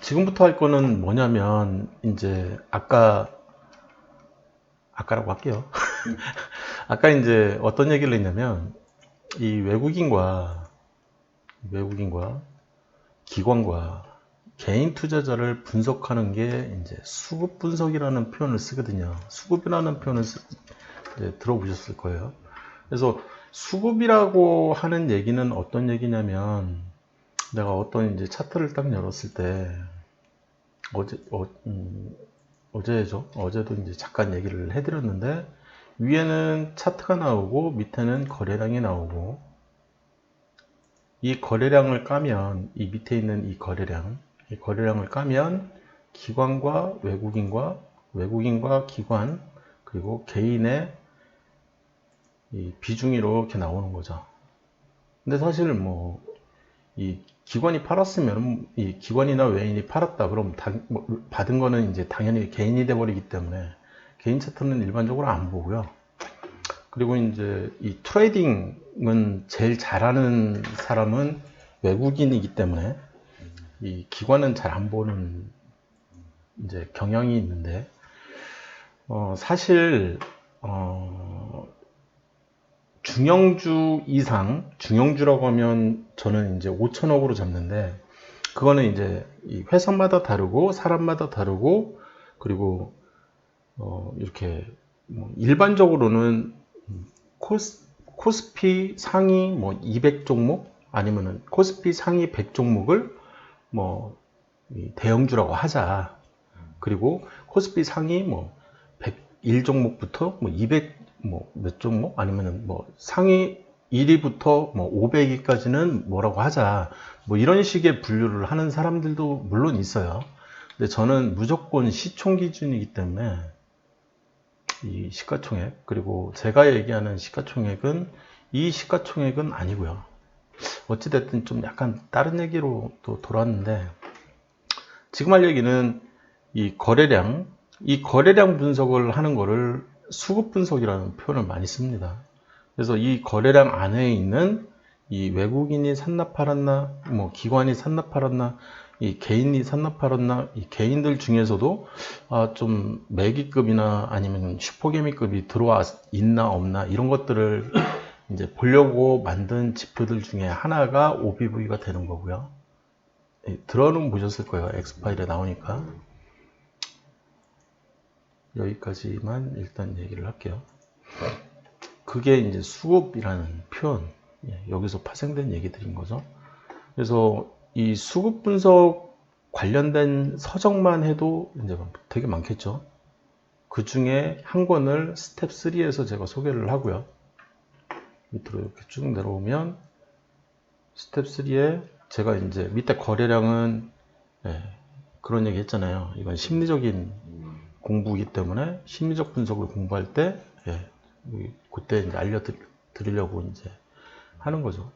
지금부터 할 거는 뭐냐면, 이제, 아까라고 할게요. 아까 이제 어떤 얘기를 했냐면, 이 외국인과 기관과 개인 투자자를 분석하는 게 이제 수급 분석이라는 표현을 쓰거든요. 수급이라는 표현을 이제 들어보셨을 거예요. 그래서 수급이라고 하는 얘기는 어떤 얘기냐면, 내가 어떤 이제 차트를 딱 열었을 때, 어제, 어제죠. 어제도 이제 잠깐 얘기를 해드렸는데, 위에는 차트가 나오고, 밑에는 거래량이 나오고, 이 거래량을 까면, 이 밑에 있는 이 거래량을 까면, 외국인과 기관, 그리고 개인의 이 비중이 이렇게 나오는 거죠. 근데 사실 이 기관이 팔았으면, 이 기관이나 외인이 팔았다. 그럼 받은 거는 이제 당연히 개인이 돼버리기 때문에 개인 차트는 일반적으로 안 보고요. 그리고 이제 이 트레이딩은 제일 잘하는 사람은 외국인이기 때문에 이 기관은 잘 안 보는 이제 경향이 있는데, 사실 중형주라고 하면 저는 이제 5천억으로 잡는데, 그거는 이제 이 회사마다 다르고 사람마다 다르고, 그리고 이렇게 일반적으로는 코스피 상위 200종목 아니면은 코스피 상위 100종목을 대형주라고 하자. 그리고 코스피 상위 101종목부터 200 몇 종목 아니면은 상위 1위부터 500위까지는 뭐라고 하자. 이런 식의 분류를 하는 사람들도 물론 있어요. 근데 저는 무조건 시총 기준이기 때문에 이 시가총액, 그리고 제가 얘기하는 시가총액은 이 시가총액은 아니고요. 어찌됐든 좀 약간 다른 얘기로 또 돌아왔는데, 지금 할 얘기는 이 거래량 분석을 하는 거를 수급 분석이라는 표현을 많이 씁니다. 그래서 이 거래량 안에 있는 이 외국인이 샀나 팔았나, 기관이 샀나 팔았나, 이 개인이 샀나 팔았나, 이 개인들 중에서도 좀 매기급이나 아니면 슈퍼개미급이 들어와 있나 없나 이런 것들을 이제 보려고 만든 지표들 중에 하나가 OBV가 되는 거고요. 들어는 보셨을 거예요. 엑스파일에 나오니까. 여기까지만 일단 얘기를 할게요. 그게 이제 수급이라는 표현, 여기서 파생된 얘기들인 거죠. 그래서 이 수급 분석 관련된 서적만 해도 이제 되게 많겠죠. 그 중에 한 권을 스텝 3에서 제가 소개를 하고요. 밑으로 이렇게 쭉 내려오면 스텝 3에 제가 이제 밑에 거래량은 그런 얘기 했잖아요. 이건 심리적인 공부이기 때문에 심리적 분석을 공부할 때 그때 이제 알려드리려고 이제 하는 거죠.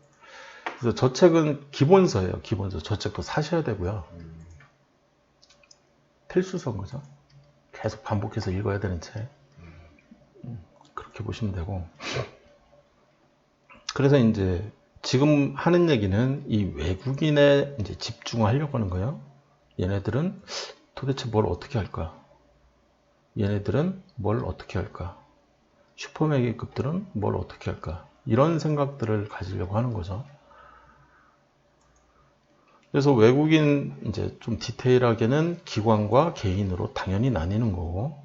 그래서 저 책은 기본서예요. 기본서. 저 책도 사셔야 되고요. 필수서인 거죠. 계속 반복해서 읽어야 되는 책. 그렇게 보시면 되고. 그래서 이제 지금 하는 얘기는 이 외국인에 이제 집중하려고 하는 거예요. 얘네들은 도대체 뭘 어떻게 할까? 얘네들은 뭘 어떻게 할까? 슈퍼매기급들은 뭘 어떻게 할까? 이런 생각들을 가지려고 하는 거죠. 그래서 외국인 이제 좀 디테일하게는 기관과 개인으로 당연히 나뉘는 거고,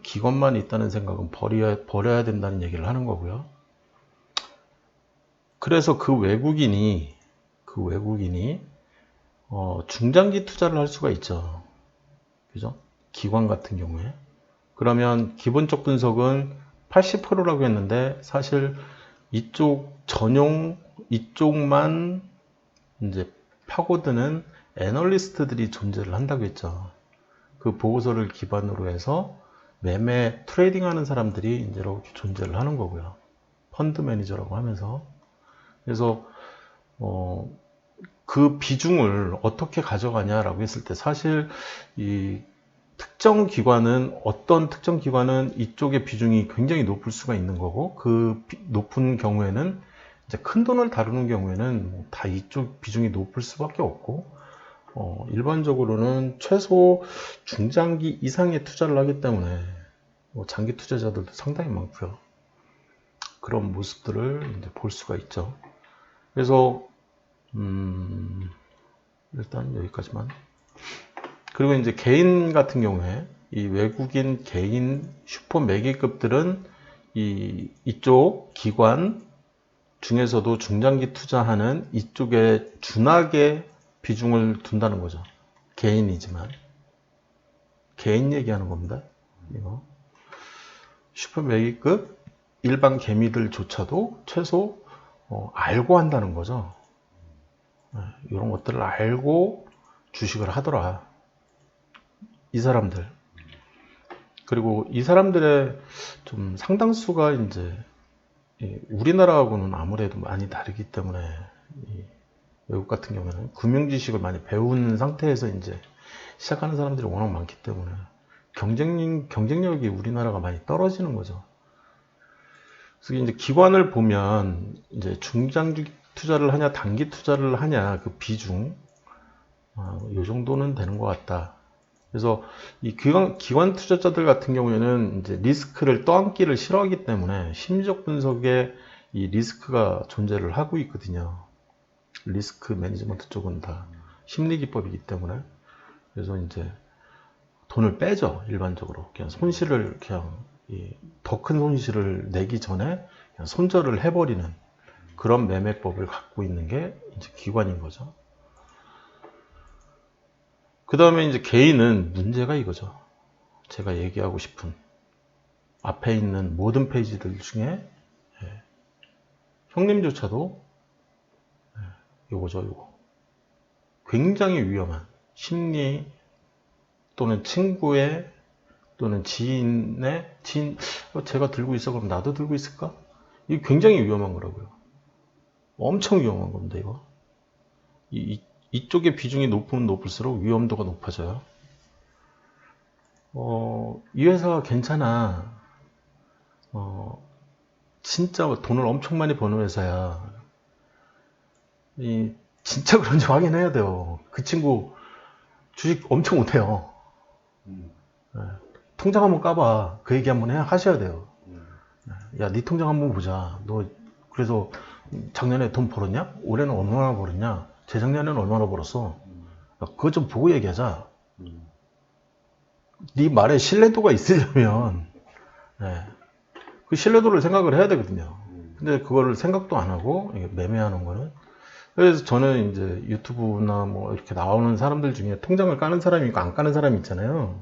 기관만 있다는 생각은 버려야 된다는 얘기를 하는 거고요. 그래서 그 외국인이 중장기 투자를 할 수가 있죠. 그죠? 기관 같은 경우에. 그러면 기본적 분석은 80%라고 했는데, 사실 이쪽만 이제 파고드는 애널리스트들이 존재를 한다고 했죠. 그 보고서를 기반으로 해서 매매 트레이딩 하는 사람들이 이제 이렇게 존재를 하는 거고요. 펀드 매니저라고 하면서. 그래서 그 비중을 어떻게 가져가냐라고 했을 때, 사실 이 어떤 특정 기관은 이쪽의 비중이 굉장히 높을 수가 있는 거고, 그 높은 경우에는 이제 큰 돈을 다루는 경우에는 다 이쪽 비중이 높을 수밖에 없고, 일반적으로는 최소 중장기 이상의 투자를 하기 때문에 장기 투자자들도 상당히 많고요. 그런 모습들을 이제 볼 수가 있죠. 그래서 일단 여기까지만. 그리고 이제 개인 같은 경우에 이 외국인 개인 슈퍼 매기급들은 이쪽 기관 중에서도 중장기 투자하는 이쪽에 준하게 비중을 둔다는 거죠. 개인이지만. 개인 얘기하는 겁니다. 이거. 슈퍼 매기급 일반 개미들조차도 최소 알고 한다는 거죠. 이런 것들을 알고 주식을 하더라. 이 사람들. 그리고 이 사람들의 좀 상당수가 이제 우리나라하고는 아무래도 많이 다르기 때문에 외국 같은 경우에는 금융 지식을 많이 배운 상태에서 이제 시작하는 사람들이 워낙 많기 때문에 경쟁력이 우리나라가 많이 떨어지는 거죠. 그래서 이제 기관을 보면 이제 중장기 투자를 하냐 단기 투자를 하냐 그 비중 이 정도는 되는 것 같다. 그래서 이 기관 투자자들 같은 경우에는 이제 리스크를 떠안기를 싫어하기 때문에 심리적 분석에 이 리스크가 존재를 하고 있거든요. 리스크 매니지먼트 쪽은 다 심리 기법이기 때문에. 그래서 이제 돈을 빼죠. 일반적으로 그냥 손실을 그냥 더 큰 손실을 내기 전에 그냥 손절을 해버리는 그런 매매법을 갖고 있는 게 이제 기관인 거죠. 그 다음에 이제 개인은 문제가 이거죠. 제가 얘기하고 싶은 앞에 있는 모든 페이지들 중에 형님조차도 요거죠, 요거. 굉장히 위험한 심리 또는 친구의 또는 지인의 제가 들고 있어 그럼 나도 들고 있을까? 이게 굉장히 위험한 거라고요. 엄청 위험한 겁니다, 이거. 이쪽의 비중이 높으면 높을수록 위험도가 높아져요. 이 회사가 괜찮아. 진짜 돈을 엄청 많이 버는 회사야. 진짜 그런지 확인해야 돼요. 그 친구 주식 엄청 못해요. 네. 통장 한번 까봐. 그 얘기 한번 하셔야 돼요. 야, 네 통장 한번 보자. 너 그래서 작년에 돈 벌었냐? 올해는 얼마나 벌었냐? 재작년에는 얼마나 벌었어? 야, 그거 좀 보고 얘기하자. 네 말에 신뢰도가 있으려면 그 신뢰도를 생각을 해야 되거든요. 근데 그거를 생각도 안 하고 매매하는 거는. 그래서 저는 이제 유튜브나 뭐 이렇게 나오는 사람들 중에 통장을 까는 사람이 있고 안 까는 사람이 있잖아요.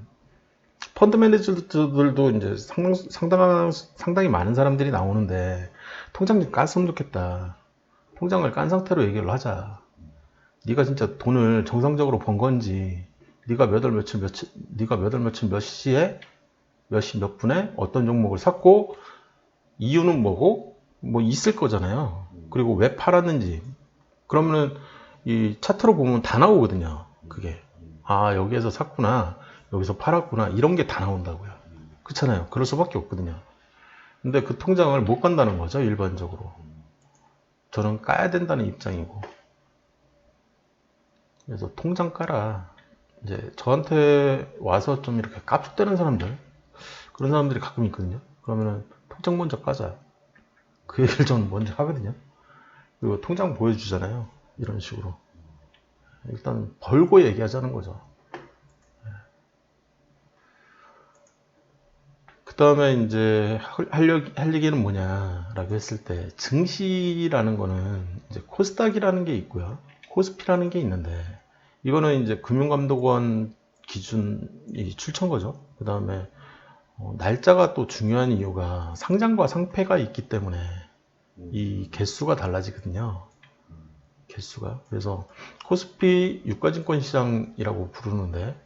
펀드 매니저들도 이제 상당히 많은 사람들이 나오는데 통장 좀 깠으면 좋겠다. 통장을 깐 상태로 얘기를 하자. 네가 진짜 돈을 정상적으로 번 건지, 네가 몇 월 며칠 몇 시에 몇 시 몇 분에 어떤 종목을 샀고 이유는 뭐고 뭐 있을 거잖아요. 그리고 왜 팔았는지. 그러면은 이 차트로 보면 다 나오거든요. 그게 여기에서 샀구나, 여기서 팔았구나, 이런 게 다 나온다고요. 그렇잖아요. 그럴 수밖에 없거든요. 근데 그 통장을 못 간다는 거죠, 일반적으로. 저는 까야 된다는 입장이고. 그래서 통장 까라. 이제 저한테 와서 좀 이렇게 깝죽대는 사람들, 그런 사람들이 가끔 있거든요. 그러면은 통장 먼저 까자. 그 얘기를 저는 먼저 하거든요. 그리고 통장 보여주잖아요. 이런 식으로. 일단 벌고 얘기하자는 거죠. 그 다음에 이제 할 얘기는 뭐냐라고 했을 때, 증시라는 거는 이제 코스닥이라는 게 있고요. 코스피라는 게 있는데, 이거는 이제 금융감독원 기준이 출처인 거죠. 그 다음에 날짜가 또 중요한 이유가 상장과 상폐가 있기 때문에 이 개수가 달라지거든요. 개수가. 그래서 코스피 유가증권시장이라고 부르는데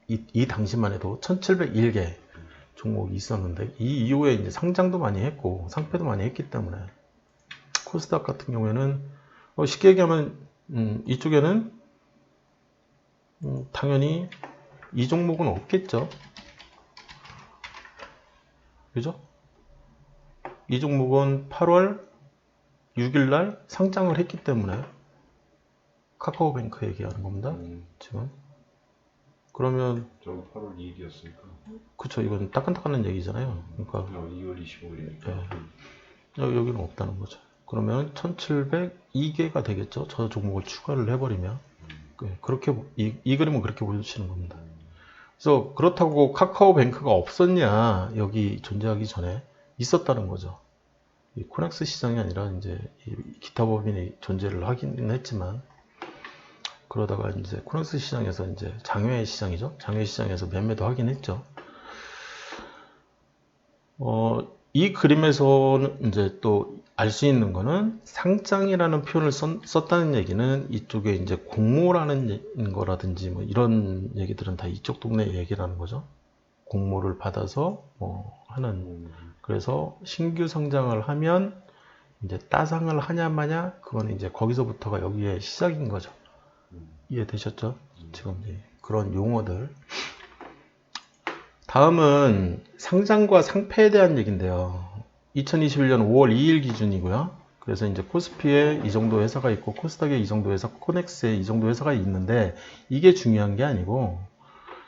이 당시만 해도 1701개 종목이 있었는데, 이 이후에 이제 상장도 많이 했고 상폐도 많이 했기 때문에 코스닥 같은 경우에는 쉽게 얘기하면 이쪽에는 당연히 이 종목은 없겠죠. 그죠? 이 종목은 8월 6일 날 상장을 했기 때문에 카카오뱅크 얘기하는 겁니다. 지금. 그러면 저거 8월 2일이었으니까. 그쵸, 이건 따끈따끈한 얘기잖아요. 그러니까 2월 25일이니까. 예. 여기는 없다는 거죠. 그러면 1702개가 되겠죠. 저 종목을 추가를 해버리면. 그렇게 이 그림은 그렇게 보여주시는 겁니다. 그래서 그렇다고 카카오뱅크가 없었냐, 여기 존재하기 전에 있었다는 거죠. 이 코넥스 시장이 아니라 이제 이 기타 법인이 존재를 하긴 했지만, 그러다가 이제 코넥스 시장에서 이제 장외 시장이죠. 장외 시장에서 매매도 하긴 했죠. 이 그림에서는 이제 또 알 수 있는 거는 상장이라는 표현을 썼다는 얘기는 이쪽에 이제 공모라는 거라든지 뭐 이런 얘기들은 다 이쪽 동네 얘기라는 거죠. 공모를 받아서 뭐 하는. 그래서 신규 상장을 하면 이제 따상을 하냐 마냐, 그건 이제 거기서부터가 여기에 시작인 거죠. 이해되셨죠? 지금 이제 그런 용어들. 다음은 상장과 상패에 대한 얘기인데요. 2021년 5월 2일 기준이고요. 그래서 이제 코스피에 이 정도 회사가 있고 코스닥에 이 정도 회사, 코넥스에 이 정도 회사가 있는데, 이게 중요한 게 아니고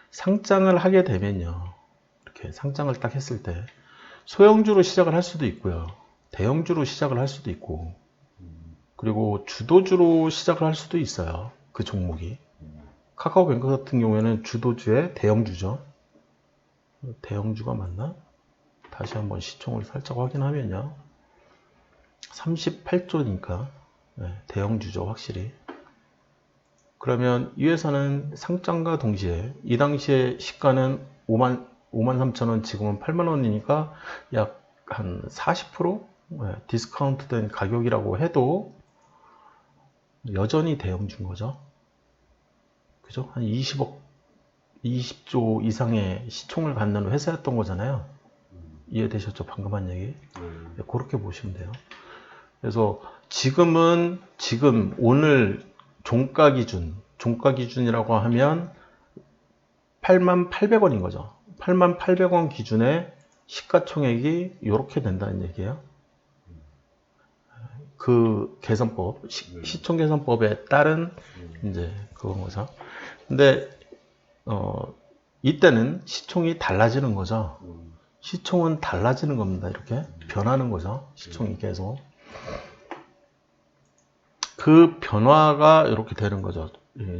상장을 하게 되면요. 이렇게 상장을 딱 했을 때 소형주로 시작을 할 수도 있고요. 대형주로 시작을 할 수도 있고, 그리고 주도주로 시작을 할 수도 있어요. 그 종목이. 카카오뱅크 같은 경우에는 주도주의 대형주죠. 대형주가 맞나? 다시 한번 시총을 살짝 확인하면요. 38조니까 대형주죠, 확실히. 그러면 이 회사는 상장과 동시에 이 당시에 시가는 5만 3천 원, 지금은 8만 원이니까 약 한 40% 디스카운트 된 가격이라고 해도 여전히 대형주인 거죠. 그죠? 한 20조 이상의 시총을 갖는 회사였던 거잖아요. 이해되셨죠? 방금 한 얘기. 그렇게 보시면 돼요. 그래서 지금 오늘 종가 기준이라고 하면 88,800원인 거죠. 88,800원 기준에 시가총액이 이렇게 된다는 얘기예요. 그 계산법, 시총 계산법에 따른 이제 그건 거죠. 근데 이때는 시총이 달라지는 거죠. 시총은 달라지는 겁니다. 이렇게 변하는 거죠. 시총이 계속. 그 변화가 이렇게 되는 거죠.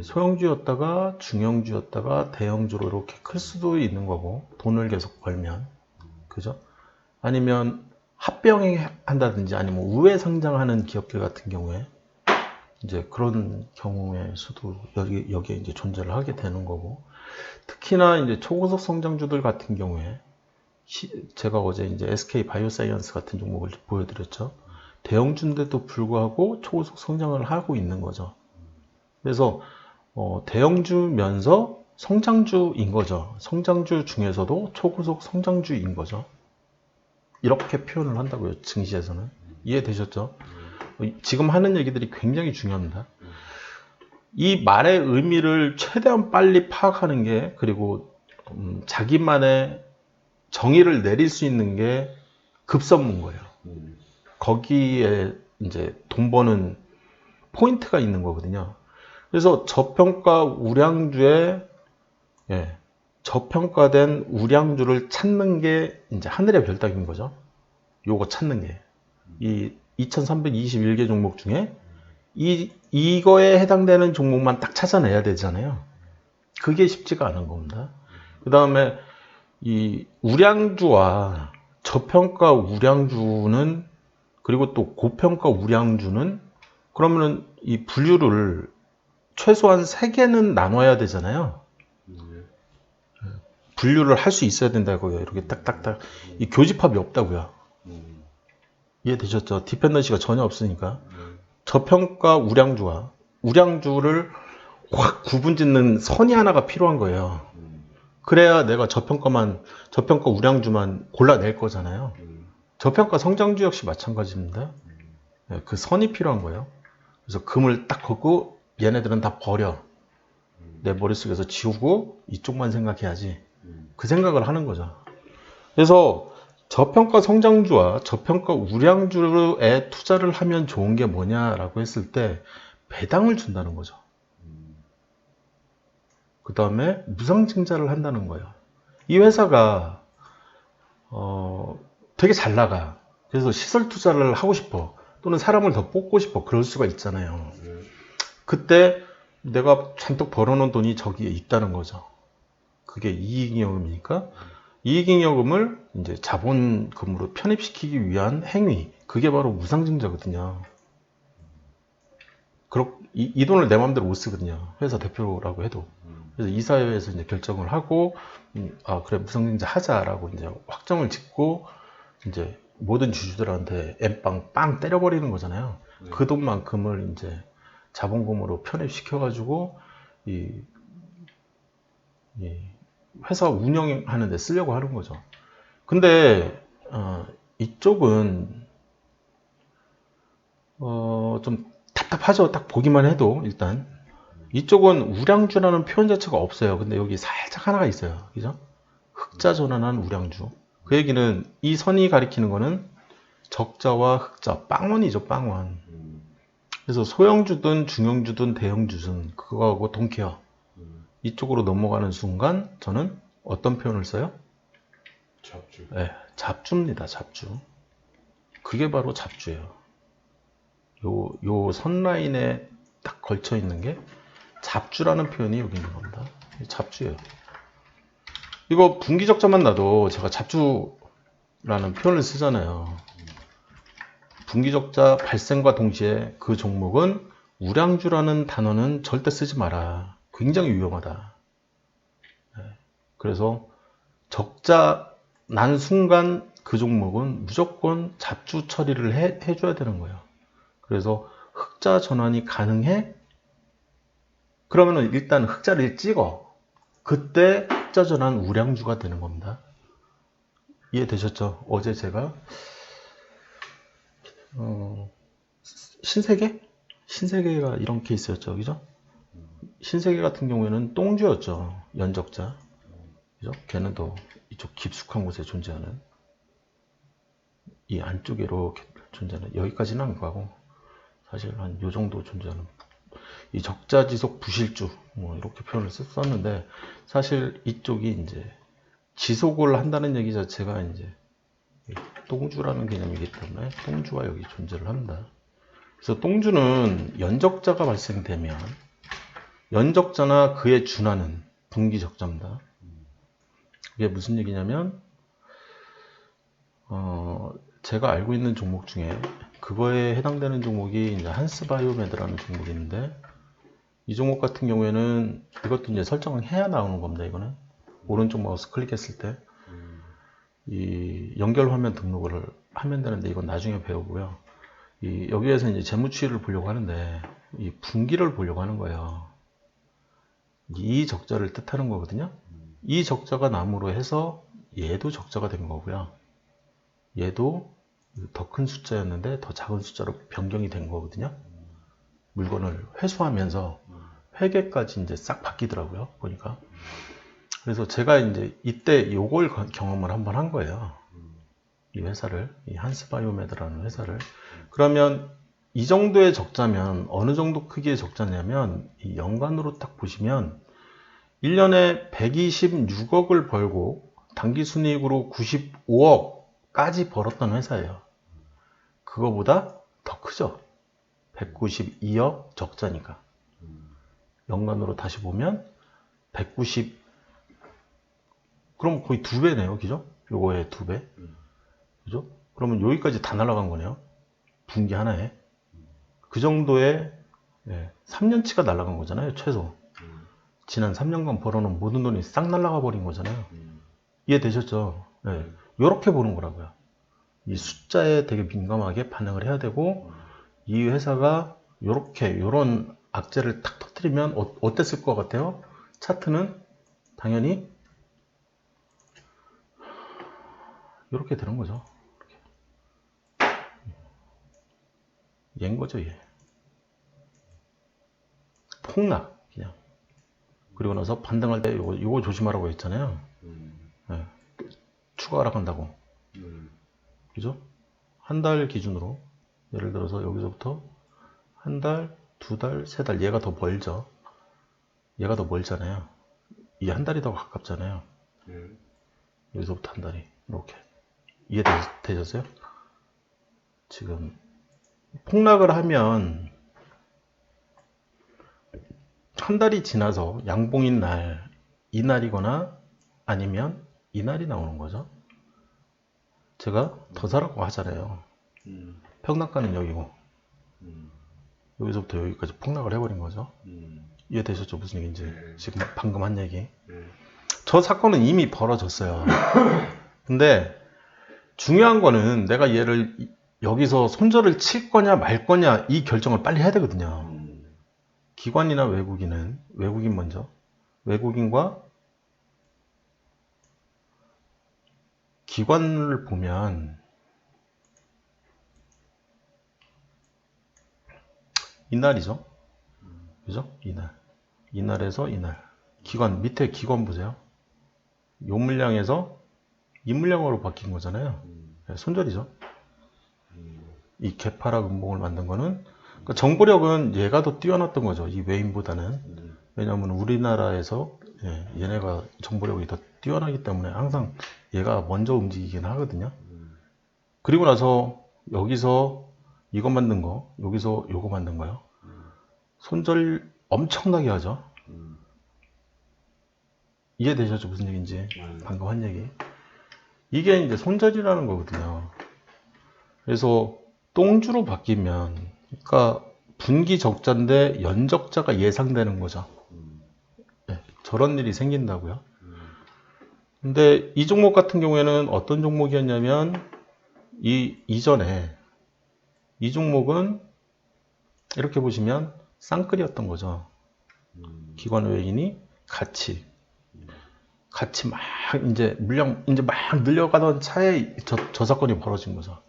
소형주였다가 중형주였다가 대형주로 이렇게 클 수도 있는 거고, 돈을 계속 벌면. 그죠? 아니면 합병한다든지 아니면 우회 상장하는 기업들 같은 경우에 이제 그런 경우에 수도 여기에 이제 존재를 하게 되는 거고, 특히나 이제 초고속 성장주들 같은 경우에 제가 어제 이제 SK 바이오사이언스 같은 종목을 보여드렸죠. 대형주인데도 불구하고 초고속 성장을 하고 있는 거죠. 그래서 대형주면서 성장주인 거죠. 성장주 중에서도 초고속 성장주인 거죠. 이렇게 표현을 한다고요, 증시에서는. 이해되셨죠? 지금 하는 얘기들이 굉장히 중요합니다. 이 말의 의미를 최대한 빨리 파악하는 게, 그리고 자기만의 정의를 내릴 수 있는 게 급선무인 거예요. 거기에 이제 돈 버는 포인트가 있는 거거든요. 그래서 저평가 우량주에 저평가된 우량주를 찾는 게 이제 하늘의 별따기인 거죠. 요거 찾는 게. 이 2321개 종목 중에 이거에 해당되는 종목만 딱 찾아내야 되잖아요. 그게 쉽지가 않은 겁니다. 그 다음에 이 우량주와 저평가 우량주는, 그리고 또 고평가 우량주는, 그러면은 이 분류를 최소한 3개는 나눠야 되잖아요. 분류를 할 수 있어야 된다고요. 이렇게 딱딱딱. 이 교집합이 없다고요. 이해되셨죠? 디펜던시가 전혀 없으니까. 저평가 우량주와 우량주를 확 구분짓는 선이 하나가 필요한 거예요. 그래야 내가 저평가 우량주만 골라낼 거잖아요. 저평가 성장주 역시 마찬가지입니다. 그 선이 필요한 거예요. 그래서 금을 딱 걷고 얘네들은 다 버려. 내 머릿속에서 지우고 이쪽만 생각해야지. 그 생각을 하는 거죠. 그래서 저평가 성장주와 저평가 우량주에 투자를 하면 좋은 게 뭐냐라고 했을 때 배당을 준다는 거죠. 그 다음에 무상증자를 한다는 거예요. 이 회사가 되게 잘 나가. 그래서 시설 투자를 하고 싶어. 또는 사람을 더 뽑고 싶어. 그럴 수가 있잖아요. 그때 내가 잔뜩 벌어놓은 돈이 저기에 있다는 거죠. 그게 이익잉여금이니까 이익잉여금을 이제 자본금으로 편입시키기 위한 행위. 그게 바로 무상증자거든요. 이 돈을 내 마음대로 못 쓰거든요. 회사 대표라고 해도. 그래서 이사회에서 이제 결정을 하고, 아, 그래, 무상증자 하자라고 이제 확정을 짓고, 이제 모든 주주들한테 엠빵 빵 때려버리는 거잖아요. 그 돈만큼을 이제 자본금으로 편입시켜가지고, 이 회사 운영하는 데 쓰려고 하는 거죠. 근데, 이쪽은, 좀 답답하죠. 딱 보기만 해도, 일단. 이쪽은 우량주라는 표현 자체가 없어요. 근데 여기 살짝 하나가 있어요. 그죠? 흑자 전환한 우량주. 그 얘기는 이 선이 가리키는 거는 적자와 흑자, 빵원이죠, 빵원. 그래서 소형주든 중형주든 대형주든 그거하고 동케어. 이쪽으로 넘어가는 순간 저는 어떤 표현을 써요? 잡주. 네, 잡주입니다, 잡주. 그게 바로 잡주예요. 요 선라인에 딱 걸쳐 있는 게 잡주라는 표현이 여기 있는 겁니다. 잡주예요. 이거 분기적자만 나도 제가 잡주라는 표현을 쓰잖아요. 분기적자 발생과 동시에 그 종목은 우량주라는 단어는 절대 쓰지 마라. 굉장히 위험하다. 그래서 적자 난 순간 그 종목은 무조건 잡주 처리를 해줘야 되는 거예요. 그래서 흑자 전환이 가능해? 그러면은 일단 흑자를 찍어. 그때 흑자 전환 우량주가 되는 겁니다. 이해되셨죠? 어제 제가 신세계가 이런 케이스였죠, 그죠? 신세계 같은 경우에는 똥주였죠, 연적자. 그죠? 걔는 더 이쪽 깊숙한 곳에 존재하는 이 안쪽에 이렇게 존재하는 여기까지는 안 가고 사실 한 요 정도 존재하는 이 적자지속 부실주 뭐 이렇게 표현을 썼는데 사실 이쪽이 이제 지속을 한다는 얘기 자체가 이제 똥주라는 개념이기 때문에 똥주가 여기 존재를 합니다. 그래서 똥주는 연적자가 발생되면 연적자나 그에 준하는 분기적자입니다. 이게 무슨 얘기냐면 제가 알고 있는 종목 중에 그거에 해당되는 종목이 이제 한스바이오메드라는 종목이 있는데 이 종목 같은 경우에는 이것도 이제 설정을 해야 나오는 겁니다. 이거는 오른쪽 마우스 클릭했을 때 이 연결 화면 등록을 하면 되는데 이건 나중에 배우고요. 여기에서 이제 재무추이를 보려고 하는데 이 분기를 보려고 하는 거예요. 이 적자를 뜻하는 거거든요. 이 적자가 남으로 해서 얘도 적자가 된 거고요. 얘도 더 큰 숫자였는데 더 작은 숫자로 변경이 된 거거든요. 물건을 회수하면서 회계까지 이제 싹 바뀌더라고요. 보니까. 그래서 제가 이제 이때 요걸 경험을 한번 한 거예요. 이 회사를, 이 한스바이오메드라는 회사를. 그러면 이 정도의 적자면 어느 정도 크기의 적자냐면 이 연간으로 딱 보시면 1년에 126억을 벌고 당기순이익으로 95억까지 벌었던 회사예요. 그거보다 더 크죠. 192억 적자니까. 연간으로 다시 보면 190, 그럼 거의 2배네요. 그죠? 요거의 2배. 그죠? 그러면 여기까지 다 날아간 거네요. 분기 하나에. 그 정도의 3년치가 날아간 거잖아요. 최소. 지난 3년간 벌어놓은 모든 돈이 싹 날아가 버린 거잖아요. 이해되셨죠? 네. 요렇게 보는 거라고요. 이 숫자에 되게 민감하게 반응을 해야 되고 이 회사가 요런 악재를 탁 터뜨리면 어땠을 것 같아요? 차트는 당연히 이렇게 되는 거죠. 얘인 거죠, 얘. 폭락, 그냥. 그리고 나서 반등할 때 요거 조심하라고 했잖아요. 네. 추가 하락한다고. 그죠? 한 달 기준으로. 예를 들어서 여기서부터 한 달, 두 달, 세 달. 얘가 더 멀죠. 얘가 더 멀잖아요. 이 한 달이 더 가깝잖아요. 예. 여기서부터 한 달이 이렇게 이해되셨어요? 지금 폭락을 하면 한 달이 지나서 양봉인 날, 이날이거나 아니면 이날이 나오는 거죠. 제가 더사라고 하잖아요. 평락가는 여기고 여기서부터 여기까지 폭락을 해버린 거죠. 이해되셨죠? 무슨 얘기인지. 네. 지금 방금 한 얘기. 예. 저 사건은 이미 벌어졌어요. 근데 중요한 거는 내가 얘를 여기서 손절을 칠 거냐 말 거냐 이 결정을 빨리 해야 되거든요. 기관이나 외국인은 외국인 먼저 외국인과 기관을 보면 이날이죠. 그죠? 이날에서 이날. 기관 밑에 기관 보세요. 요 물량에서 이 물량으로 바뀐 거잖아요. 손절이죠. 이 개파락 음봉을 만든 거는 그러니까 정보력은 얘가 더 뛰어났던 거죠. 이 외인보다는. 왜냐하면 우리나라에서 얘네가 정보력이 더 뛰어나기 때문에 항상 얘가 먼저 움직이긴 하거든요. 그리고 나서 여기서 이거 만든 거, 여기서 요거 만든 거요. 손절 엄청나게 하죠. 이해되셨죠? 무슨 얘기인지. 방금 한 얘기. 이게 이제 손절이라는 거거든요. 그래서 똥주로 바뀌면, 그러니까 분기 적자인데 연적자가 예상되는 거죠. 네, 저런 일이 생긴다고요. 근데 이 종목 같은 경우에는 어떤 종목이었냐면 이전에 이 종목은 이렇게 보시면 쌍끌이었던 거죠. 기관 외인이 같이 막 이제 물량 이제 막 늘려가던 차에 저 사건이 벌어진 거죠.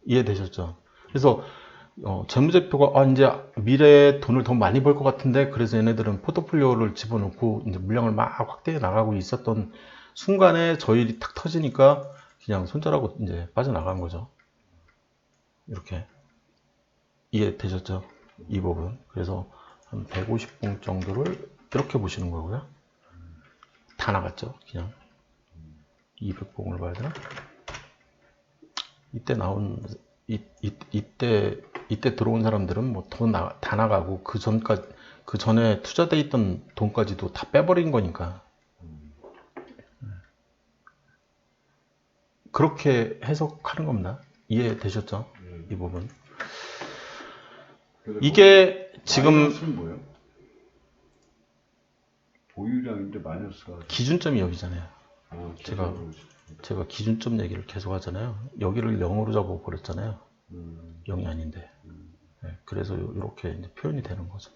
이해되셨죠? 그래서 재무제표가 이제 미래에 돈을 더 많이 벌 것 같은데 그래서 얘네들은 포트폴리오를 집어넣고 이제 물량을 막 확대해 나가고 있었던 순간에 저 일이 탁 터지니까 그냥 손절하고 이제 빠져나간 거죠. 이렇게 이해되셨죠? 이 부분. 그래서 한 150봉 정도를 이렇게 보시는 거고요. 다 나갔죠. 그냥 200봉을 봐야 되나? 이때 나온 이때 들어온 사람들은 뭐 돈 다 나가고 그 전에 투자돼 있던 돈까지도 다 빼버린 거니까 그렇게 해석하는 겁니다. 이해되셨죠? 이 부분. 이게 지금 마이너스는 뭐예요? 보유량인데 마이너스가 기준점이 여기잖아요. 제가 제가 기준점 얘기를 계속 하잖아요. 여기를 0으로 잡아 버렸잖아요. 0이 아닌데. 네, 그래서 이렇게 이제 표현이 되는 거죠.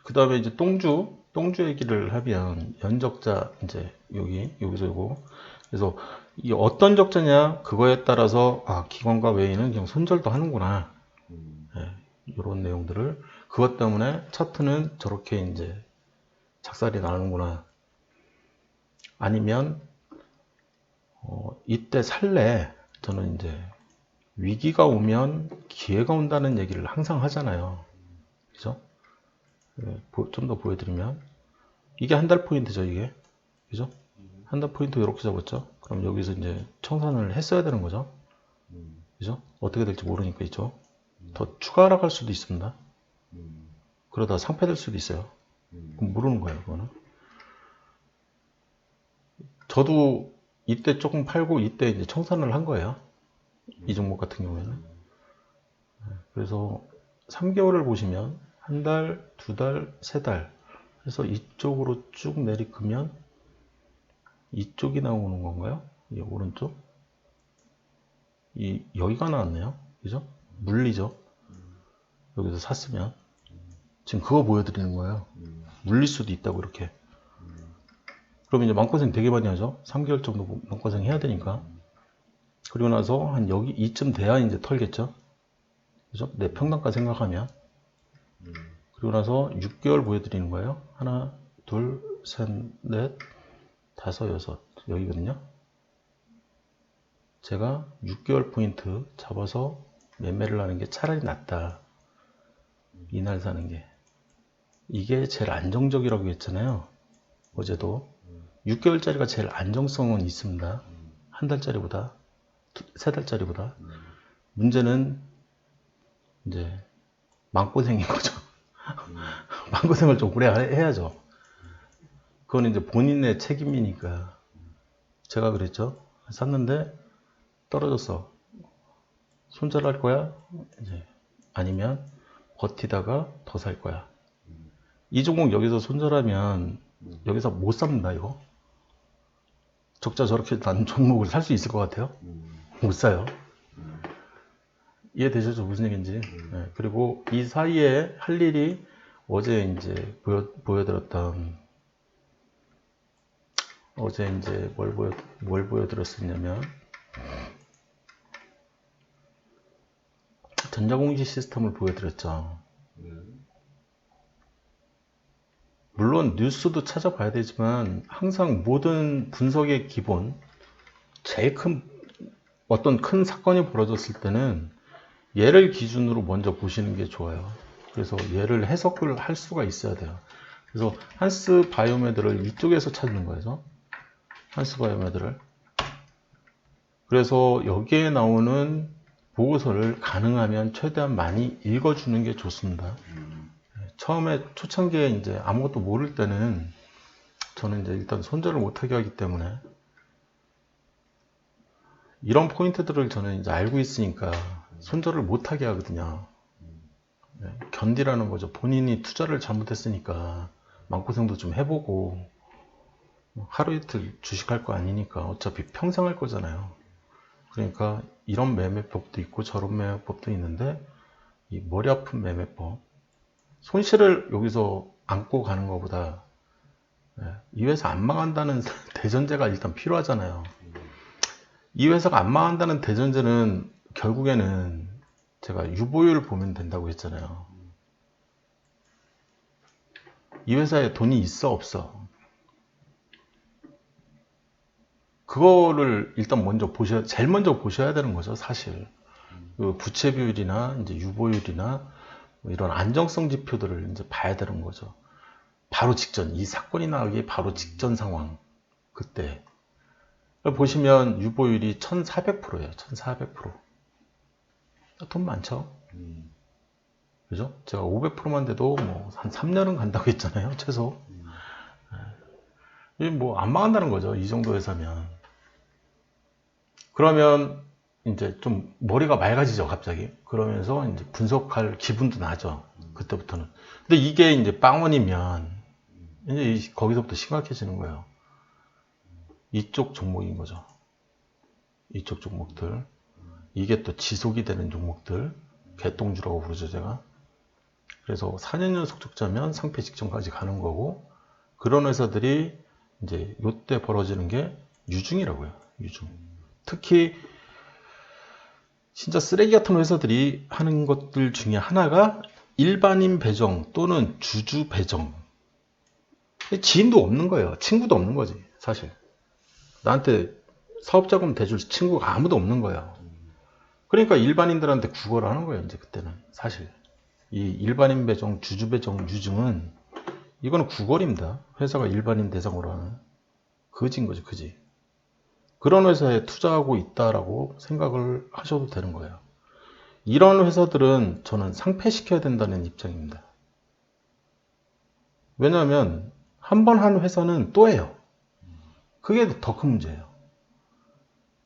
그 다음에 이제 똥주 얘기를 하면 연적자 이제 여기서 요거. 그래서 이 어떤 적자냐 그거에 따라서 기관과 외인은 그냥 손절도 하는구나. 이런 내용들을 그것 때문에 차트는 저렇게 이제 작살이 나는구나. 아니면 이때 살래 저는 이제 위기가 오면 기회가 온다는 얘기를 항상 하잖아요. 그죠? 좀 더 보여드리면 이게 한 달 포인트죠. 이게 그죠? 한 달 포인트 이렇게 잡았죠. 그럼 여기서 이제 청산을 했어야 되는 거죠. 그죠? 어떻게 될지 모르니까 있죠. 더 추가 하락할 수도 있습니다. 그러다 상패될 수도 있어요. 그럼 모르는 거예요. 그거는. 저도 이때 조금 팔고 이때 이제 청산을 한 거예요. 이 종목 같은 경우에는. 그래서 3개월을 보시면 한 달, 두 달, 세 달 해서 이쪽으로 쭉 내리크면 이쪽이 나오는 건가요? 이 오른쪽? 여기가 나왔네요. 그죠? 물리죠? 여기서 샀으면. 지금 그거 보여드리는 거예요. 물릴 수도 있다고 이렇게. 그럼 이제 마음고생 되게 많이 하죠? 3개월 정도 마음고생 해야 되니까. 그리고 나서 한 여기 이쯤 돼야 이제 털겠죠? 그죠? 내 평단가 생각하면. 그리고 나서 6개월 보여드리는 거예요. 하나, 둘, 셋, 넷, 다섯, 여섯. 여기거든요. 제가 6개월 포인트 잡아서 매매를 하는 게 차라리 낫다. 이날 사는 게. 이게 제일 안정적이라고 했잖아요. 어제도. 6개월짜리가 제일 안정성은 있습니다. 한 달짜리보다, 세 달짜리보다. 문제는 이제 마음고생인 거죠. 마음고생을 좀 오래 해야죠. 그건 이제 본인의 책임이니까. 제가 그랬죠. 샀는데 떨어졌어. 손절할 거야? 이제 아니면 버티다가 더 살 거야. 이 종목 여기서 손절하면 여기서 못 삽니다, 이거. 적자 저렇게 난 종목을 살 수 있을 것 같아요? 못 사요. 이해되시죠? 무슨 얘기인지. 네, 그리고 이 사이에 할 일이 어제 이제 보여드렸던, 어제 이제 뭘 보여드렸었냐면, 전자공시 시스템을 보여드렸죠. 물론 뉴스도 찾아봐야 되지만 항상 모든 분석의 기본, 제일 어떤 큰 사건이 벌어졌을 때는 얘를 기준으로 먼저 보시는 게 좋아요. 그래서 얘를 해석을 할 수가 있어야 돼요. 그래서 한스 바이오메드를 이쪽에서 찾는 거예요. 한스 바이오메드를. 그래서 여기에 나오는 보고서를 가능하면 최대한 많이 읽어주는 게 좋습니다. 처음에 초창기에 이제 아무것도 모를 때는 저는 이제 일단 손절을 못하게 하기 때문에 이런 포인트들을 저는 이제 알고 있으니까 손절을 못하게 하거든요. 견디라는 거죠. 본인이 투자를 잘못했으니까 마음고생도 좀 해보고 하루 이틀 주식할 거 아니니까 어차피 평생 할 거잖아요. 그러니까 이런 매매법도 있고 저런 매매법도 있는데 이 머리 아픈 매매법, 손실을 여기서 안고 가는 것보다 이 회사 안 망한다는 대전제가 일단 필요하잖아요. 이 회사가 안 망한다는 대전제는 결국에는 제가 유보율을 보면 된다고 했잖아요. 이 회사에 돈이 있어 없어? 그거를 일단 제일 먼저 보셔야 되는 거죠, 사실. 그 부채 비율이나 이제 유보율이나 뭐 이런 안정성 지표들을 이제 봐야 되는 거죠. 바로 직전, 이 사건이 나기 바로 직전 상황, 그때. 보시면 유보율이 1400%예요, 1400%. 돈 많죠? 그죠? 제가 500%만 돼도 뭐 한 3년은 간다고 했잖아요, 최소. 뭐 안 망한다는 거죠, 이 정도 회사면. 그러면 이제 좀 머리가 맑아지죠, 갑자기. 그러면서 이제 분석할 기분도 나죠, 그때부터는. 근데 이게 이제 빵원이면 이제 거기서부터 심각해지는 거예요. 이쪽 종목인 거죠. 이쪽 종목들. 이게 또 지속이 되는 종목들. 개똥주라고 부르죠, 제가. 그래서 4년 연속 적자면 상패 직전까지 가는 거고, 그런 회사들이 이제 요때 벌어지는 게 유중이라고요, 유중. 특히 진짜 쓰레기 같은 회사들이 하는 것들 중에 하나가 일반인 배정 또는 주주 배정. 지인도 없는 거예요. 친구도 없는 거지, 사실. 나한테 사업자금 대줄 친구가 아무도 없는 거예요. 그러니까 일반인들한테 구걸을 하는 거예요, 이제 그때는. 사실. 이 일반인 배정, 주주 배정, 유증은 이거는 구걸입니다. 회사가 일반인 대상으로 하는. 거지인 거죠, 거지. 그런 회사에 투자하고 있다라고 생각을 하셔도 되는 거예요. 이런 회사들은 저는 상폐시켜야 된다는 입장입니다. 왜냐하면 한 번 한 회사는 또 해요. 그게 더 큰 문제예요.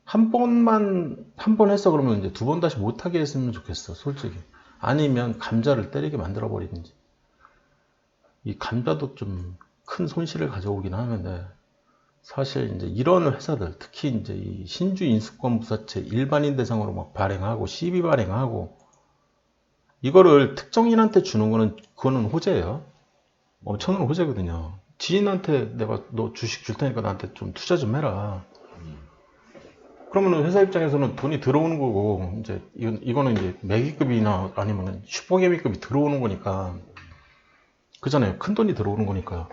한 번 했어 그러면 이제 두 번 다시 못하게 했으면 좋겠어, 솔직히. 아니면 감자를 때리게 만들어 버리든지. 이 감자도 좀 큰 손실을 가져오긴 하는데, 사실 이제 이런 회사들, 특히 이제 이 신주 인수권 부사채 일반인 대상으로 막 발행하고 시비 발행하고, 이거를 특정인한테 주는 거는 그거는 호재예요. 엄청난 호재거든요. 지인한테 내가 너 주식 줄 테니까 나한테 좀 투자 좀 해라. 그러면 회사 입장에서는 돈이 들어오는 거고, 이제 이거는 이제 매기급이나 아니면 슈퍼개미급이 들어오는 거니까, 그잖아요. 큰 돈이 들어오는 거니까.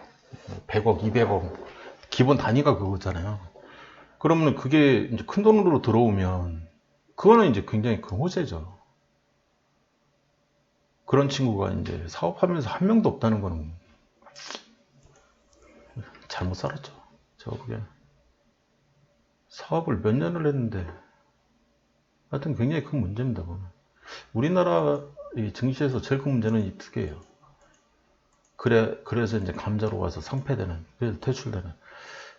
100억, 200억. 기본 단위가 그거잖아요. 그러면 그게 이제 큰 돈으로 들어오면, 그거는 이제 굉장히 큰 호재죠. 그런 친구가 이제 사업하면서 한 명도 없다는 거는 잘못 살았죠. 제가 보기엔. 사업을 몇 년을 했는데, 하여튼 굉장히 큰 문제입니다. 그거는. 우리나라 이 증시에서 제일 큰 문제는 이 두 개예요. 그래서 이제 감자로 가서 상폐되는, 그래서 퇴출되는.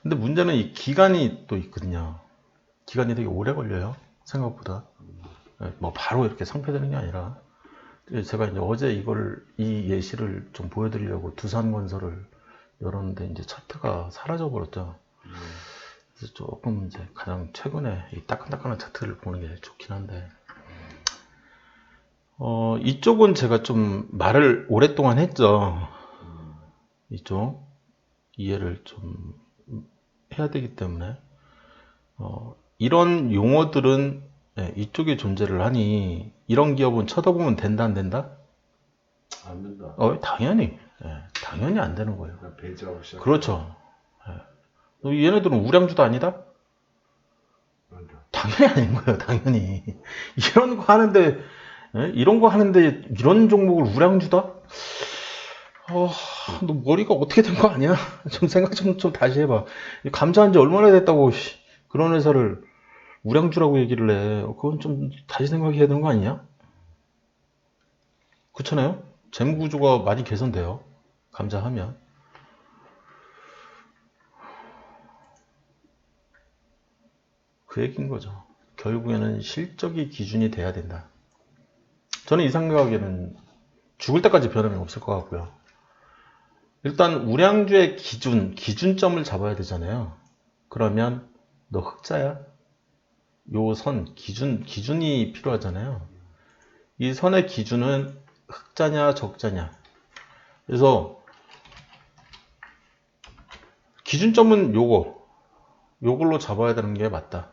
근데 문제는 이 기간이 또 있거든요. 기간이 되게 오래 걸려요. 생각보다. 뭐 바로 이렇게 상폐되는 게 아니라. 제가 이제 어제 이 예시를 좀 보여드리려고 두산건설을 열었는데 이제 차트가 사라져버렸죠. 그래서 조금 이제 가장 최근에 이 따끈따끈한 차트를 보는 게 좋긴 한데, 이쪽은 제가 좀 말을 오랫동안 했죠. 이쪽 이해를 좀 해야 되기 때문에 이런 용어들은 이쪽에 존재를 하니 이런 기업은 쳐다보면 된다 안 된다? 안 된다. 당연히 당연히 안 되는 거예요. 그러니까 배제하고 시작. 그렇죠. 얘네들은 우량주도 아니다? 그런다. 당연히 아닌 거예요. 당연히 이런 거 하는데 이런 종목을 우량주다? 너 머리가 어떻게 된 거 아니야? 좀 생각 좀 다시 해봐. 감자한 지 얼마나 됐다고 그런 회사를 우량주라고 얘기를 해. 그건 좀 다시 생각해야 되는 거 아니냐? 그렇잖아요? 재무구조가 많이 개선돼요. 감자하면. 그 얘기인 거죠. 결국에는 실적이 기준이 돼야 된다. 저는 이 생각에는 죽을 때까지 변함이 없을 것 같고요. 일단 우량주의 기준점을 잡아야 되잖아요. 그러면 너 흑자야? 요 선, 기준이 필요하잖아요. 이 선의 기준은 흑자냐 적자냐. 그래서 기준점은 요걸로 잡아야 되는 게 맞다.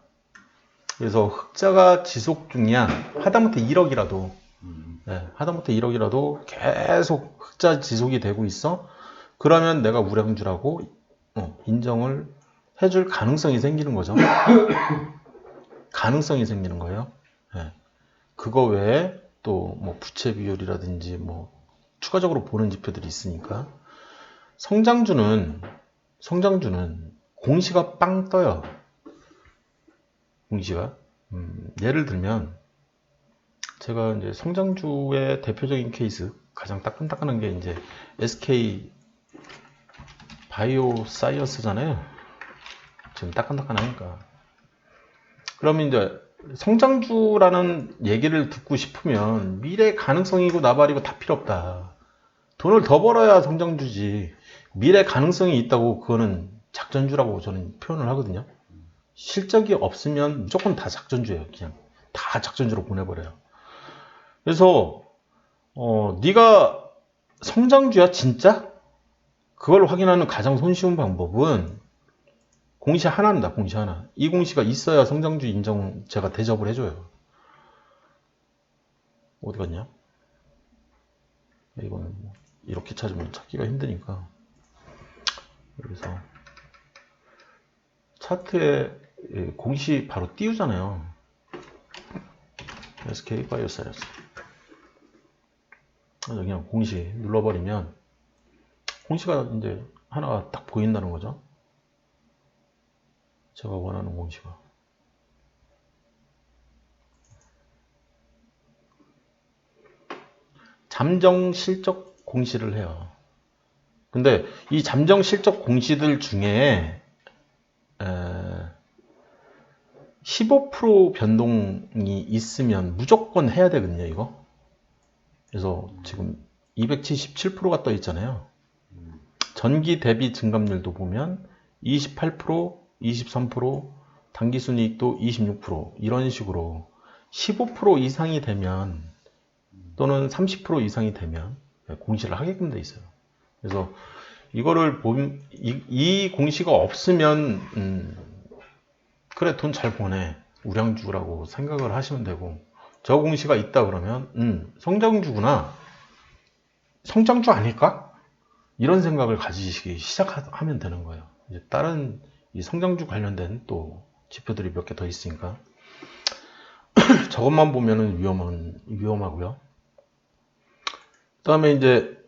그래서 흑자가 지속 중이야. 하다못해 1억이라도 하다못해 1억이라도 계속 흑자 지속이 되고 있어. 그러면 내가 우량주라고 인정을 해줄 가능성이 생기는 거죠. 가능성이 생기는 거예요. 그거 외에 또 뭐 부채 비율이라든지 뭐 추가적으로 보는 지표들이 있으니까 성장주는 공시가 빵 떠요. 공시가 예를 들면 제가 이제 성장주의 대표적인 케이스 가장 따끈따끈한 게 이제 SK 바이오 사이언스잖아요. 지금 따끈따끈하니까. 그러면 이제 성장주라는 얘기를 듣고 싶으면 미래 가능성이고 나발이고 다 필요 없다. 돈을 더 벌어야 성장주지. 미래 가능성이 있다고 그거는 작전주라고 저는 표현을 하거든요. 실적이 없으면 무조건 다 작전주예요. 그냥 다 작전주로 보내버려요. 그래서 네가 성장주야 진짜? 그걸 확인하는 가장 손쉬운 방법은 공시 하나입니다. 공시 하나. 이 공시가 있어야 성장주 인정 제가 대접을 해줘요. 어디 갔냐? 이거는 뭐 이렇게 찾으면 찾기가 힘드니까. 그래서 차트에 공시 바로 띄우잖아요. SK 바이오사이언스. 그냥 공시 눌러버리면 공시가 이제 하나가 딱 보인다는 거죠. 제가 원하는 공시가. 잠정 실적 공시를 해요. 근데 이 잠정 실적 공시들 중에 15% 변동이 있으면 무조건 해야 되거든요, 이거. 그래서 지금 277%가 떠 있잖아요. 전기 대비 증감률도 보면 28%, 23%, 당기순이익도 26% 이런 식으로 15% 이상이 되면 또는 30% 이상이 되면 공시를 하게끔 돼 있어요. 그래서 이거를 보면 이 공시가 없으면 그래 돈 잘 버네 우량주라고 생각을 하시면 되고 저 공시가 있다 그러면 성장주구나 성장주 아닐까? 이런 생각을 가지시기 시작하면 되는 거예요. 이제 다른 이 성장주 관련된 또 지표들이 몇 개 더 있으니까 저것만 보면은 위험하고요. 그다음에 이제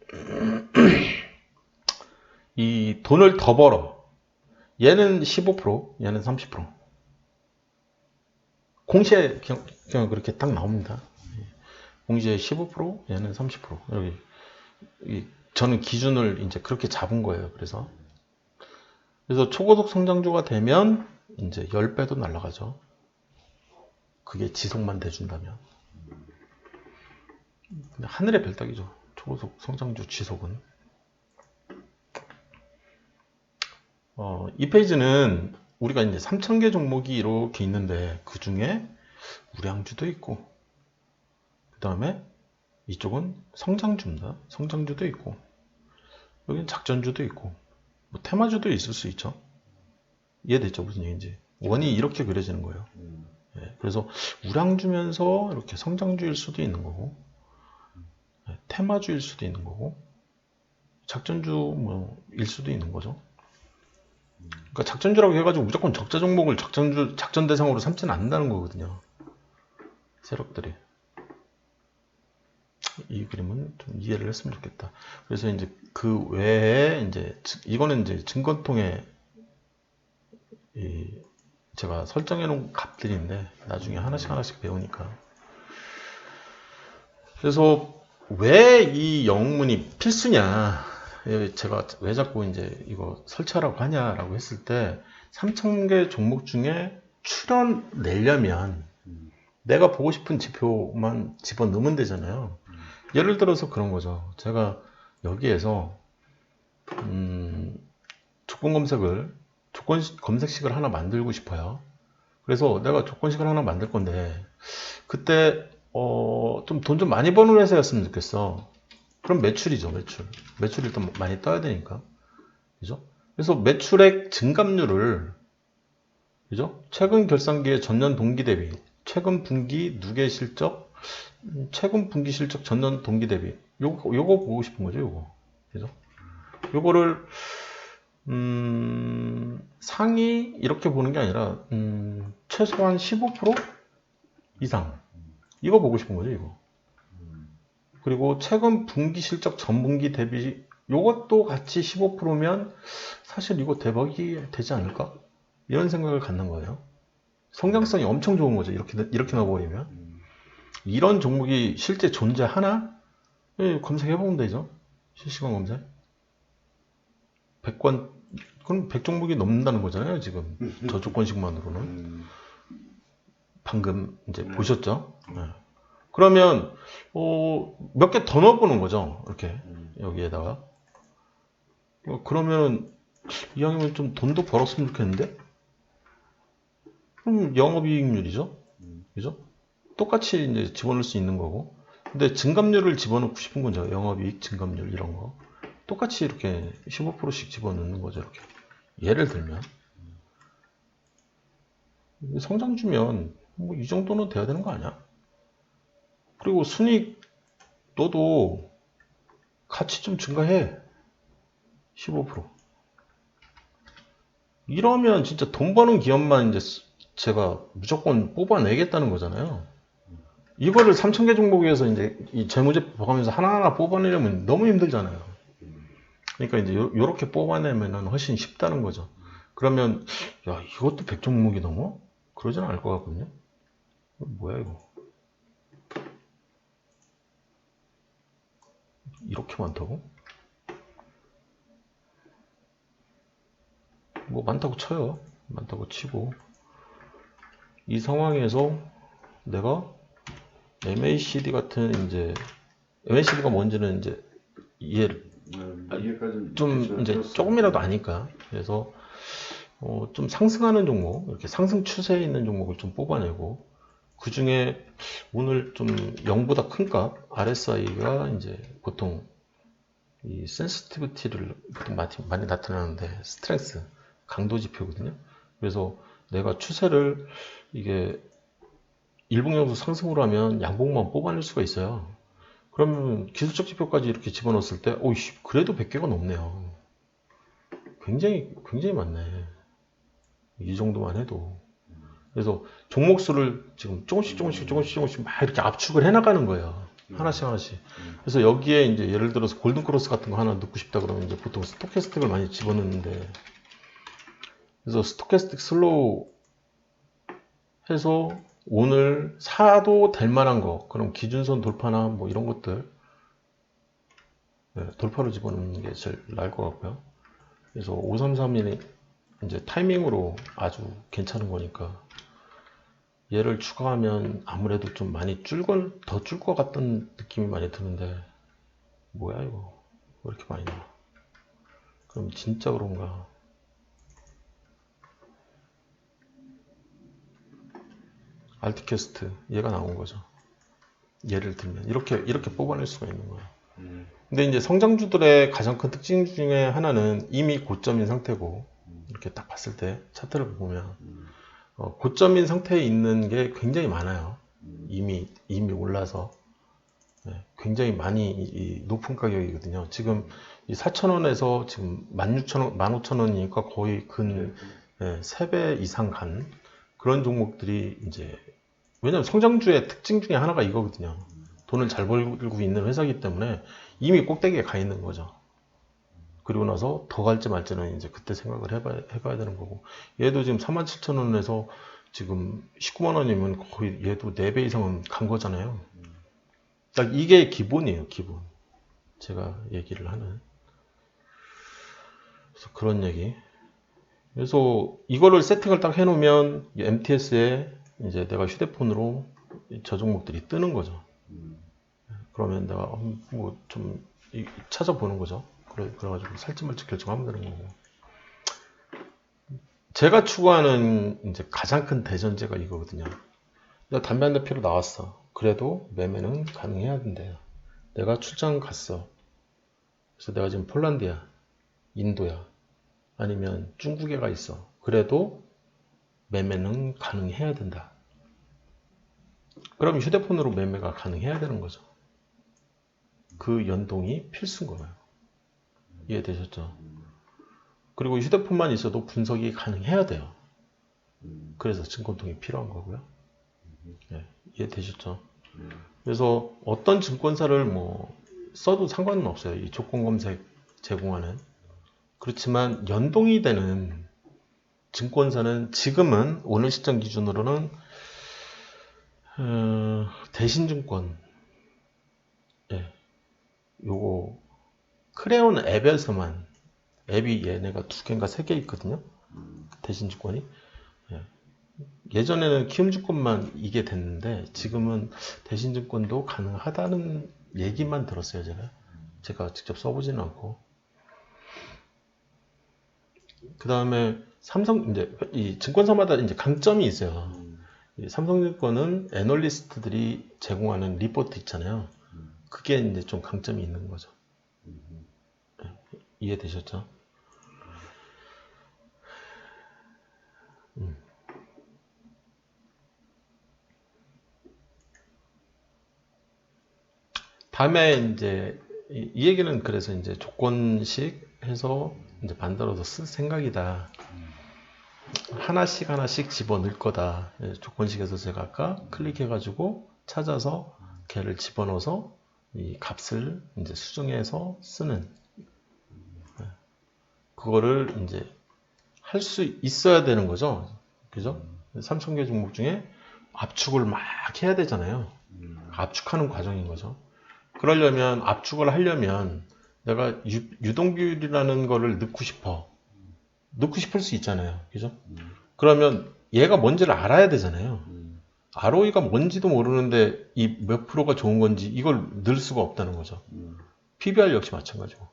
이 돈을 더 벌어. 얘는 15%, 얘는 30%. 공시에 그냥 그렇게 딱 나옵니다. 공시에 15%, 얘는 30%. 여기 저는 기준을 이제 그렇게 잡은 거예요. 그래서 초고속 성장주가 되면 이제 10배도 날아가죠. 그게 지속만 돼준다면. 하늘의 별따기죠. 초고속 성장주 지속은. 이 페이지는 우리가 이제 3,000개 종목이 이렇게 있는데 그 중에 우량주도 있고, 그 다음에 이쪽은 성장주입니다. 성장주도 있고, 여기는 작전주도 있고, 뭐 테마주도 있을 수 있죠. 이해됐죠? 무슨 얘기인지. 원이 이렇게 그려지는 거예요. 예, 그래서 우량주면서 이렇게 성장주일 수도 있는 거고, 예, 테마주일 수도 있는 거고, 작전주 뭐일 수도 있는 거죠. 그러니까 작전주라고 해가지고 무조건 적자 종목을 작전 대상으로 삼지는 않는다는 거거든요. 세력들이. 이 그림은 좀 이해를 했으면 좋겠다. 그래서 이제 그 외에 이제 이거는 이제 증권통에 제가 설정해 놓은 값들인데 나중에 하나씩 배우니까. 그래서 왜 이 영문이 필수냐? 제가 왜 자꾸 이제 이거 설치하라고 하냐라고 했을 때 3,000개 종목 중에 출연내려면 내가 보고 싶은 지표만 집어넣으면 되잖아요. 예를 들어서 그런 거죠. 제가 여기에서 조건 검색식을 하나 만들고 싶어요. 그래서 내가 조건식을 하나 만들 건데 그때 좀 돈 좀 많이 버는 회사였으면 좋겠어. 그럼 매출이죠, 매출. 매출이 일단 많이 떠야 되니까. 그죠? 그래서 매출액 증감률을, 그죠? 최근 결산기의 전년 동기 대비, 최근 분기 누계 실적, 최근 분기 실적 전년 동기 대비. 요거 보고 싶은 거죠, 요거. 그죠? 요거를, 상위 이렇게 보는 게 아니라, 최소한 15% 이상. 이거 보고 싶은 거죠, 이거. 그리고 최근 분기 실적 전분기 대비 요것도 같이 15%면 사실 이거 대박이 되지 않을까? 이런 생각을 갖는 거예요. 성장성이 엄청 좋은 거죠. 이렇게 넣어버리면. 이런 종목이 실제 존재하나? 예, 검색해보면 되죠. 실시간 검색. 100건, 그럼 100종목이 넘는다는 거잖아요, 지금. 저 조건식만으로는. 방금 이제 보셨죠? 네. 그러면 몇 개 더 넣어보는 거죠. 이렇게 여기에다가. 그러면 이왕이면 좀 돈도 벌었으면 좋겠는데? 그럼 영업이익률이죠. 그죠? 똑같이 이제 집어넣을 수 있는 거고. 근데 증감률을 집어넣고 싶은 거죠. 영업이익 증감률 이런 거. 똑같이 이렇게 15%씩 집어넣는 거죠. 이렇게. 예를 들면. 성장주면 뭐 이 정도는 돼야 되는 거 아니야? 그리고 순이익 너도 같이 좀 증가해. 15%. 이러면 진짜 돈 버는 기업만 이제 제가 무조건 뽑아내겠다는 거잖아요. 이거를 3,000개 종목에서 이제 이 재무제표 봐가면서 하나하나 뽑아내려면 너무 힘들잖아요. 그러니까 이제 요렇게 뽑아내면은 훨씬 쉽다는 거죠. 그러면, 야, 이것도 100종목이 넘어? 그러진 않을 것 같거든요. 뭐야, 이거. 이렇게 많다고? 뭐 많다고 쳐요. 많다고 치고. 이 상황에서 내가 MACD 같은 이제 MACD가 뭔지는 이제 이해를 좀 이제 조금이라도 아니까. 그래서 좀 상승하는 종목, 이렇게 상승 추세에 있는 종목을 좀 뽑아내고 그 중에 오늘 좀 0보다 큰 값 RSI가 이제 보통 이 센시티비티를 보통 많이 나타나는데 스트렝스 강도 지표거든요. 그래서 내가 추세를 이게 일봉양수 상승으로 하면 양봉만 뽑아낼 수가 있어요. 그러면 기술적 지표까지 이렇게 집어넣었을 때, 오이씨, 그래도 100개가 넘네요. 굉장히 많네. 이 정도만 해도. 그래서 종목 수를 지금 조금씩 막 이렇게 압축을 해나가는 거예요. 하나씩. 그래서 여기에 이제 예를 들어서 골든크로스 같은 거 하나 넣고 싶다 그러면 이제 보통 스토캐스틱을 많이 집어넣는데, 그래서 스토캐스틱 슬로우 해서 오늘 사도 될 만한 거, 그럼 기준선 돌파나 뭐 이런 것들, 네, 돌파로 집어넣는 게 제일 나을 것 같고요. 그래서 533이 이제 타이밍으로 아주 괜찮은 거니까 얘를 추가하면 아무래도 좀 많이 더 줄 것 같던 느낌이 많이 드는데, 뭐야 이거 왜 이렇게 많이 나와? 그럼 진짜 그런가? 알트캐스트 얘가 나온 거죠. 예를 들면 이렇게 뽑아낼 수가 있는 거예요. 근데 이제 성장주들의 가장 큰 특징 중에 하나는 이미 고점인 상태고, 이렇게 딱 봤을 때 차트를 보면 고점인 상태에 있는 게 굉장히 많아요. 이미 올라서 굉장히 많이 높은 가격이거든요. 지금 이 4,000원에서 지금 16,000원, 15,000원이니까 거의 근 3배 이상 간 그런 종목들이 이제, 왜냐면 성장주의 특징 중에 하나가 이거거든요. 돈을 잘 벌고 있는 회사이기 때문에 이미 꼭대기에 가 있는 거죠. 그리고 나서 더 갈지 말지는 이제 그때 생각을 해봐야 되는 거고, 얘도 지금 47,000원에서 지금 19만 원이면 거의 얘도 4배 이상은 간 거잖아요. 딱 이게 기본이에요, 기본. 제가 얘기를 하는. 그래서 그런 얘기. 그래서 이거를 세팅을 딱 해놓으면 MTS에 이제 내가 휴대폰으로 저 종목들이 뜨는 거죠. 그러면 내가 뭐 좀 찾아보는 거죠. 그래가지고 살지 말지 결정하면 되는 거고. 제가 추구하는 이제 가장 큰 대전제가 이거거든요. 내가 담배 한 대 피러 나왔어. 그래도 매매는 가능해야 된대요. 내가 출장 갔어. 그래서 내가 지금 폴란드야, 인도야, 아니면 중국에 가 있어. 그래도 매매는 가능해야 된다. 그럼 휴대폰으로 매매가 가능해야 되는 거죠. 그 연동이 필수인 거예요. 이해되셨죠? 그리고 휴대폰만 있어도 분석이 가능해야 돼요. 그래서 증권통이 필요한 거고요. 네, 이해되셨죠? 그래서 어떤 증권사를 뭐 써도 상관은 없어요. 이 조건 검색 제공하는. 그렇지만 연동이 되는 증권사는 지금은 오늘 시점 기준으로는 대신증권, 요거 크레온 앱에서만, 앱이 얘네가 2개인가 3개 있거든요. 대신증권이. 예전에는 키움증권만 이게 됐는데 지금은 대신증권도 가능하다는 얘기만 들었어요. 제가 직접 써보지는 않고. 그 다음에 삼성, 이제 이 증권사마다 이제 강점이 있어요. 이 삼성증권은 애널리스트들이 제공하는 리포트 있잖아요. 그게 이제 좀 강점이 있는 거죠. 이해되셨죠? 다음에 이제 이 얘기는 그래서 이제 조건식 해서 이제 만들어서 쓸 생각이다. 하나씩 집어넣을 거다. 조건식에서 제가 아까 클릭해가지고 찾아서 걔를 집어넣어서 이 값을 이제 수정해서 쓰는, 그거를 이제 할 수 있어야 되는 거죠. 그죠? 3,000개 종목 중에 압축을 막 해야 되잖아요. 압축하는 과정인 거죠. 그러려면, 압축을 하려면 내가 유동비율이라는 거를 넣고 싶을 수 있잖아요. 그죠? 그러면 얘가 뭔지를 알아야 되잖아요. ROE가 뭔지도 모르는데 이 몇 프로가 좋은 건지 이걸 넣을 수가 없다는 거죠. PBR 역시 마찬가지고.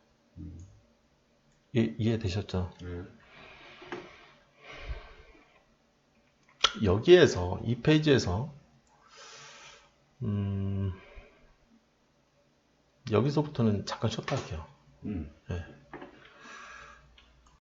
이해되셨죠? 여기에서, 이 페이지에서 여기서부터는 잠깐 쉬었다 할게요.